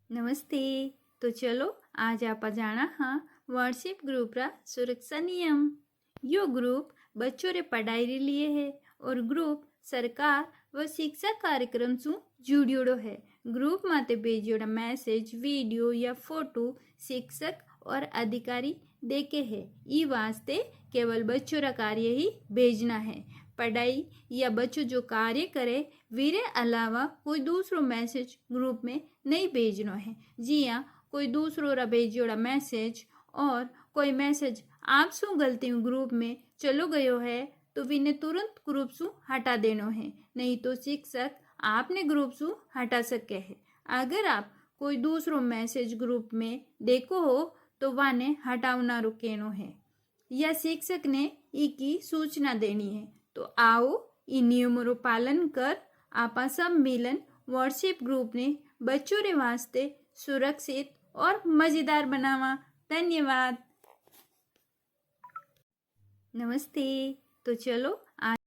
नमस्ते। तो चलो आज आप जाना हाँ व्हाट्सएप ग्रुप रा सुरक्षा नियम। यो ग्रुप बच्चों रे पढ़ाई रे लिए है और ग्रुप सरकार व शिक्षा कार्यक्रम सु जुड़ियोड़ो है। ग्रुप माते भेजियोड़ा मैसेज वीडियो या फोटो शिक्षक और अधिकारी देखे है। ई वास्ते केवल बच्चों रा कार्य ही भेजना है। पढ़ाई या बच्चों जो कार्य करे वीरे अलावा कोई दूसरो मैसेज ग्रुप में नहीं भेजनो है। जी हाँ, कोई दूसरो रा भेजियोड़ा मैसेज और कोई मैसेज आप सु गलती ग्रुप में चलो गयो है तो विने तुरंत ग्रुप सु हटा देनो है, नहीं तो शिक्षक आपने ग्रुप सु हटा सके है। अगर आप कोई दूसरो मैसेज ग्रुप में देखो हो तो वाने हटावना रुकेनो है या शिक्षक ने की सूचना देनी है। तो आओ इन नियमों रो पालन कर आपा सब मिलन व्हाट्सएप ग्रुप ने बच्चों रे वास्ते सुरक्षित और मजेदार बनावा। धन्यवाद। नमस्ते। तो चलो आज